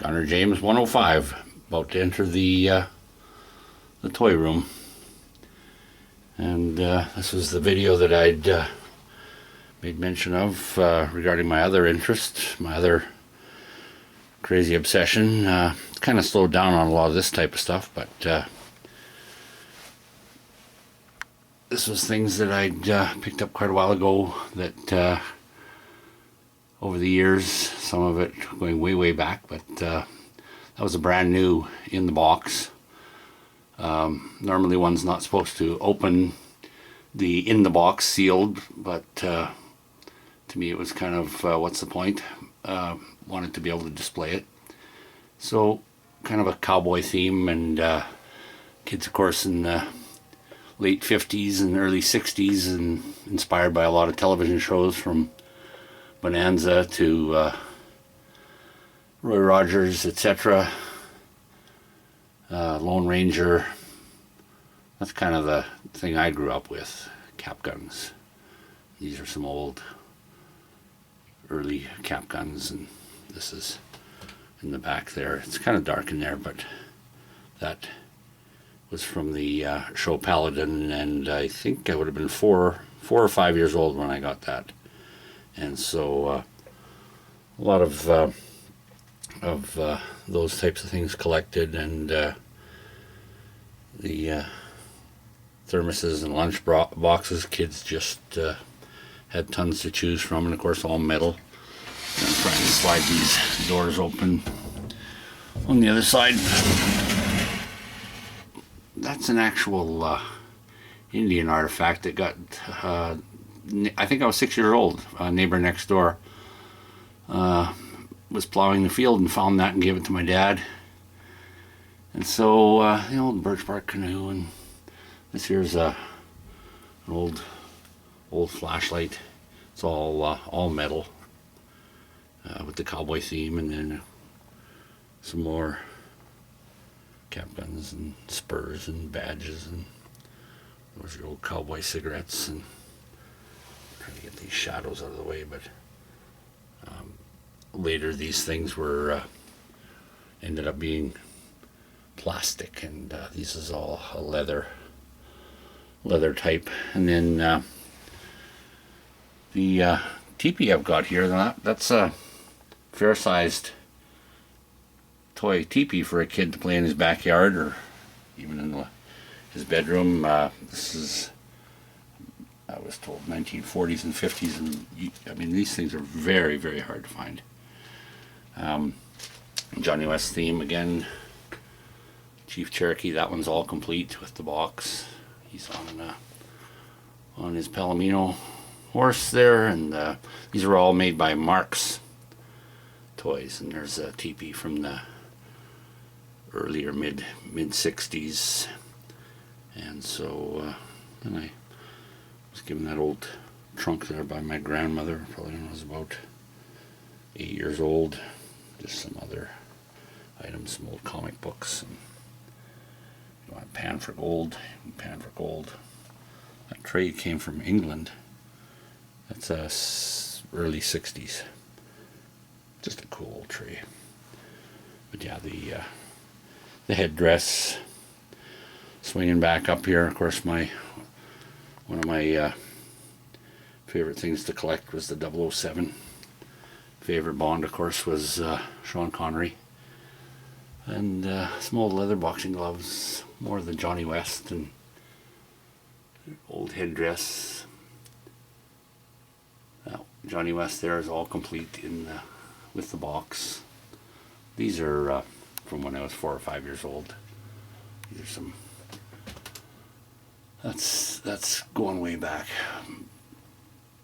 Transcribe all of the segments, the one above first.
Connor James 105, about to enter the toy room. And this was the video that I'd made mention of regarding my other interest, my other crazy obsession. Kind of slowed down on a lot of this type of stuff, but this was things that I'd picked up quite a while ago that over the years, some of it going way back, but that was a brand new in the box. Normally one's not supposed to open the in the box sealed, but to me it was kind of what's the point? Wanted to be able to display it. So kind of a cowboy theme, and kids of course in the late 50s and early 60s, and inspired by a lot of television shows from Bonanza to Roy Rogers, etc. Lone Ranger. That's kind of the thing I grew up with. Cap guns. These are some old early cap guns, and this is in the back there. It's kind of dark in there, but that was from the show Paladin, and I think I would have been four or 5 years old when I got that. And so a lot of those types of things collected, and the thermoses and lunch boxes, kids just had tons to choose from, and of course all metal. And I'm trying to slide these doors open on the other side. That's an actual Indian artifact that got, I think I was 6 years old. A neighbor next door was plowing the field and found that and gave it to my dad. And so the old birch bark canoe, and this here's an old flashlight. It's all metal with the cowboy theme, and then some more cap guns and spurs and badges, and those are old cowboy cigarettes. And I'm trying to get these shadows out of the way, but later these things were ended up being plastic, and this is all a leather type. And then the teepee I've got here, that's a fair-sized toy teepee for a kid to play in his backyard, or even in his bedroom. This is, I was told, 1940s and 50s, and I mean these things are very hard to find. Johnny West theme again. Chief Cherokee, that one's all complete with the box. He's on his Palomino horse there, and these are all made by Mark's Toys. And there's a teepee from the earlier mid 60s. And so then I was given that old trunk there by my grandmother, probably when I was about 8 years old. Just some other items, some old comic books. And you want pan for gold. That tray came from England. That's early 60s. Just a cool old tray. But yeah, the headdress swinging back up here. Of course, one of my favorite things to collect was the 007. Favorite Bond, of course, was Sean Connery. And some old leather boxing gloves, more than Johnny West, and old headdress. Johnny West there is all complete with the box. These are from when I was 4 or 5 years old. These are some. That's going way back.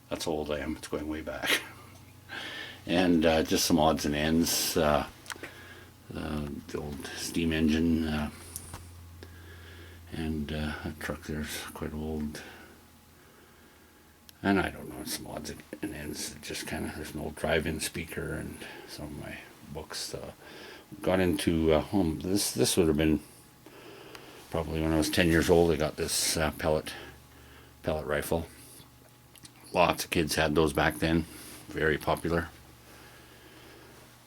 That's how old I am. It's going way back. And just some odds and ends. The old steam engine, and that truck there's quite old. And I don't know, some odds and ends. Just kind of, there's an old drive-in speaker, and some of my books. Got into home. This would have been probably when I was 10 years old. I got this pellet rifle. Lots of kids had those back then. Very popular.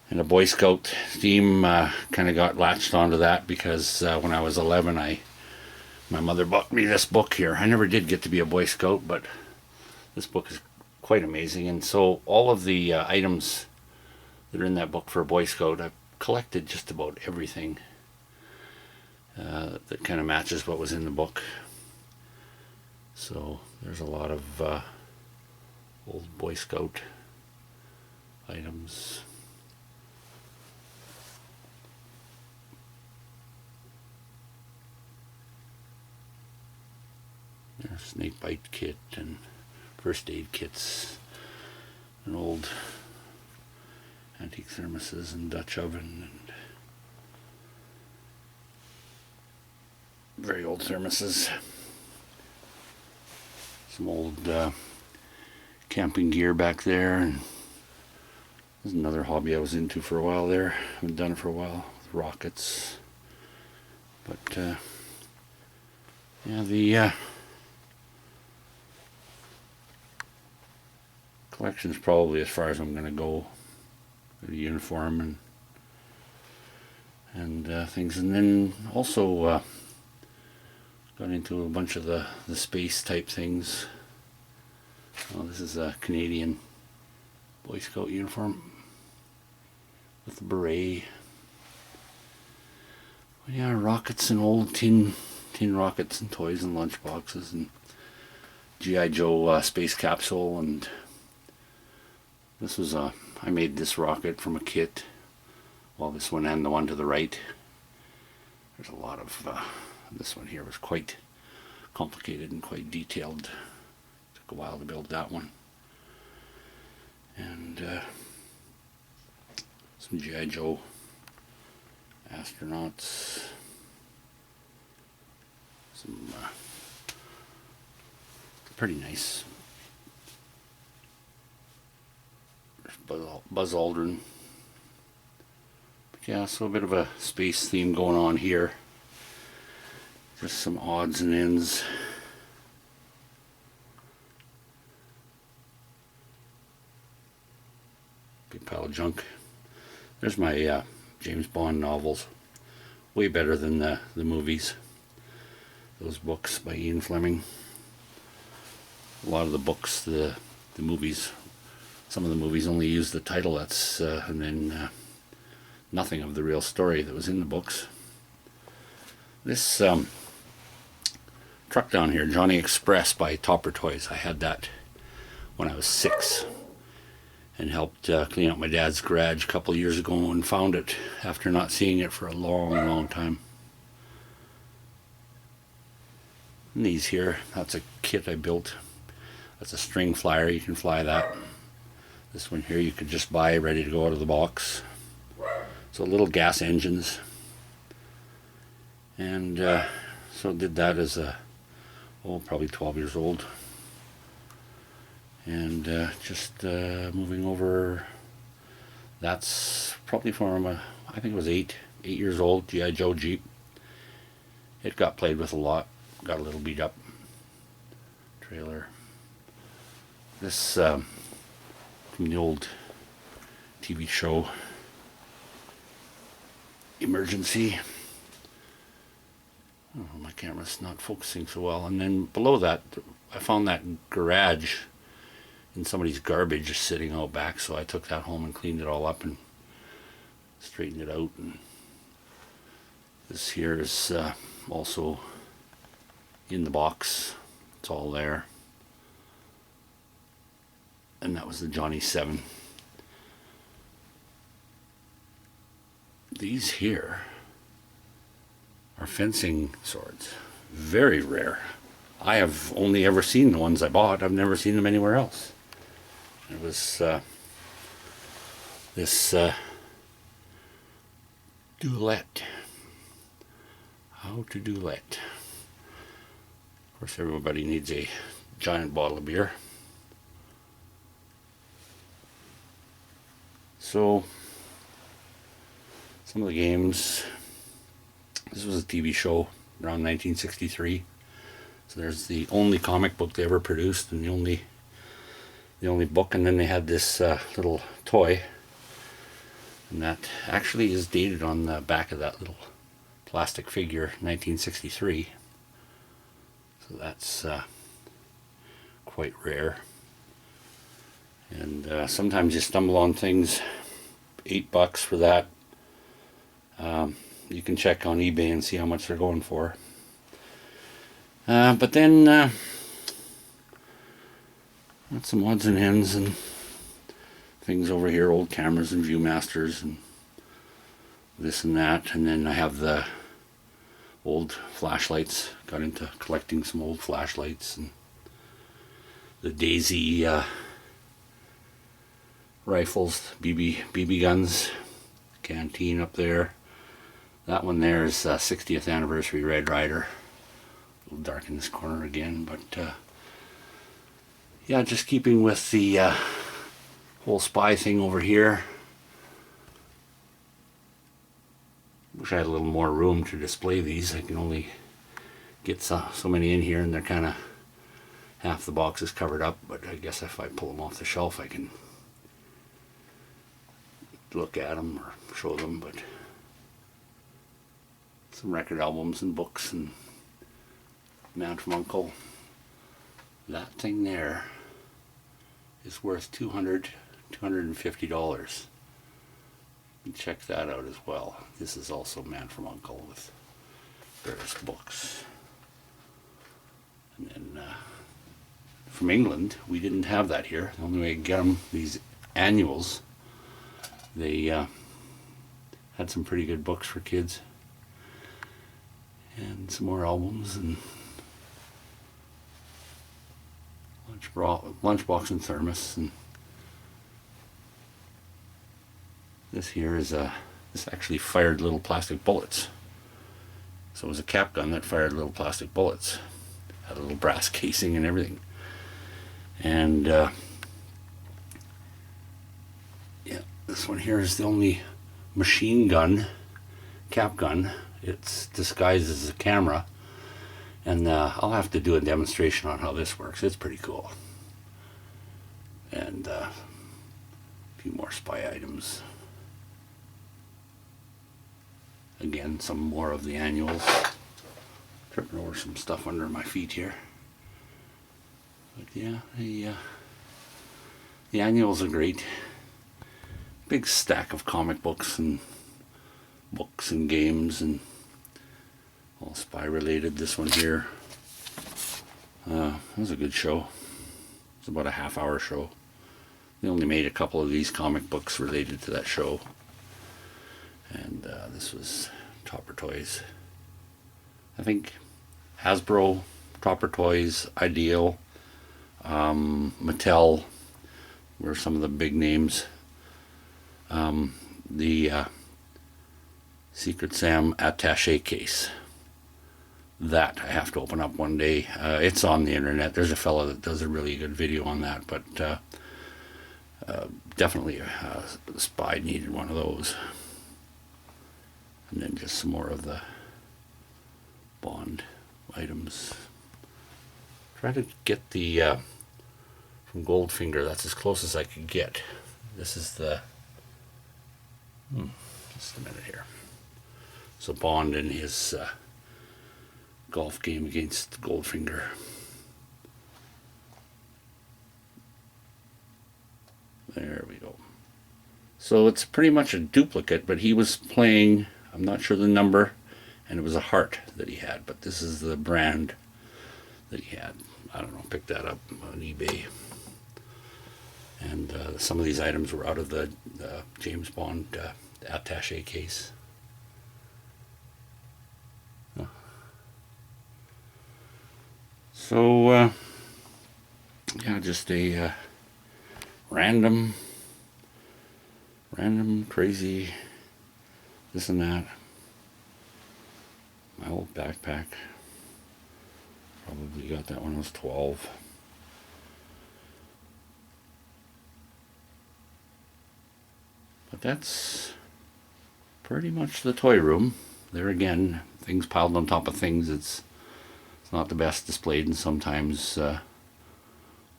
And the Boy Scout theme kind of got latched onto that because when I was 11, my mother bought me this book here. I never did get to be a Boy Scout, but this book is quite amazing. And so all of the items that are in that book for a Boy Scout, I've collected just about everything that kind of matches what was in the book. So there's a lot of old Boy Scout items. There's snake bite kit and first aid kits, and old antique thermoses and Dutch oven, and very old thermoses. Some old camping gear back there, and there's another hobby I was into for a while there. I haven't done it for a while, rockets. But yeah, the collection's probably as far as I'm going to go. The uniform and things, and then also got into a bunch of the space type things. Oh, this is a Canadian Boy Scout uniform with the beret. Yeah, rockets and old tin rockets and toys and lunch boxes and G.I. Joe space capsule. And this was I made this rocket from a kit. Well, this one and the one to the right. There's a lot of this one here was quite complicated and quite detailed. Took a while to build that one. And some G.I. Joe astronauts. Some pretty nice. There's Buzz Aldrin. But yeah, so a bit of a space theme going on here. Just some odds and ends. Big pile of junk. There's my James Bond novels. Way better than the movies. Those books by Ian Fleming. A lot of the books, the movies, some of the movies only use the title, that's and then nothing of the real story that was in the books. This truck down here, Johnny Express by Topper Toys, I had that when I was 6 and helped clean out my dad's garage a couple of years ago and found it after not seeing it for a long time. And these here, that's a kit I built. That's a string flyer, you can fly that. This one here you could just buy ready to go out of the box. So little gas engines. And so did that as probably 12 years old. And just moving over, that's probably from I think it was 8 years old, G.I. Joe Jeep. It got played with a lot, got a little beat up. Trailer. This from the old TV show Emergency. Oh, my camera's not focusing so well. And then below that, I found that garage in somebody's garbage just sitting out back, so I took that home and cleaned it all up and straightened it out. And this here is also in the box. It's all there. And that was the Johnny 7. These here are fencing swords. Very rare. I have only ever seen the ones I bought. I've never seen them anywhere else. It was this duelette. How to duelette. Of course, everybody needs a giant bottle of beer. So, some of the games. This was a TV show around 1963. So there's the only comic book they ever produced, and the only book. And then they had this little toy, And that actually is dated on the back of that little plastic figure, 1963. So that's quite rare. And sometimes you stumble on things, $8 for that. You can check on eBay and see how much they're going for. But then got some odds and ends and things over here, old cameras and Viewmasters and this and that. And then I have the old flashlights. Got into collecting some old flashlights and the Daisy rifles, BB guns, canteen up there. That one there is 60th anniversary Red Ryder. A little dark in this corner again, but yeah, just keeping with the whole spy thing over here. Wish I had a little more room to display these. I can only get so many in here, and they're kind of half the box is covered up, but I guess if I pull them off the shelf I can look at them or show them. But some record albums and books and Man from Uncle. That thing there is worth $250. You can check that out as well. This is also Man from Uncle with various books. And then from England, we didn't have that here. The only way to get them, these annuals, they had some pretty good books for kids. And some more albums and lunchbox and thermos. And this here is this actually fired little plastic bullets. So it was a cap gun that fired little plastic bullets. Had a little brass casing and everything. And yeah, this one here is the only machine gun, cap gun. It's disguised as a camera, and I'll have to do a demonstration on how this works. It's pretty cool. And a few more spy items. Again, some more of the annuals. Tripping over some stuff under my feet here. But yeah, the annuals are great. Big stack of comic books and games and all spy related. This one here, it was a good show. It's about a half-hour show. They only made a couple of these comic books related to that show. And this was Topper Toys. I think Hasbro, Topper Toys, Ideal, Mattel were some of the big names. The Secret Sam attaché case. That I have to open up one day. It's on the internet. There's a fellow that does a really good video on that, but definitely the spy needed one of those. And then just some more of the Bond items. Try to get the from Goldfinger. That's as close as I could get. This is the just a minute here. So Bond in his golf game against Goldfinger. There we go. So it's pretty much a duplicate, but he was playing, I'm not sure the number, and it was a heart that he had, but this is the brand that he had. I don't know, picked that up on eBay. And some of these items were out of the James Bond attaché case. So, yeah, just a random, crazy, this and that. My old backpack. Probably got that when I was 12. But that's pretty much the toy room. There again, things piled on top of things. It's not the best displayed, and sometimes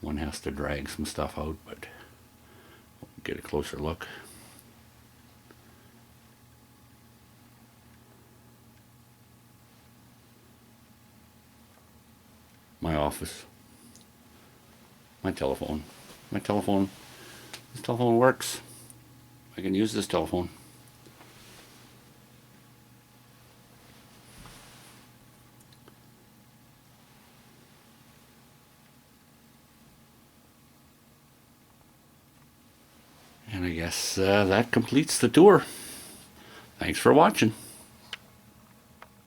one has to drag some stuff out, but we'll get a closer look. my office, my telephone. My telephone, this telephone works. I can use this telephone. And I guess that completes the tour. Thanks for watching.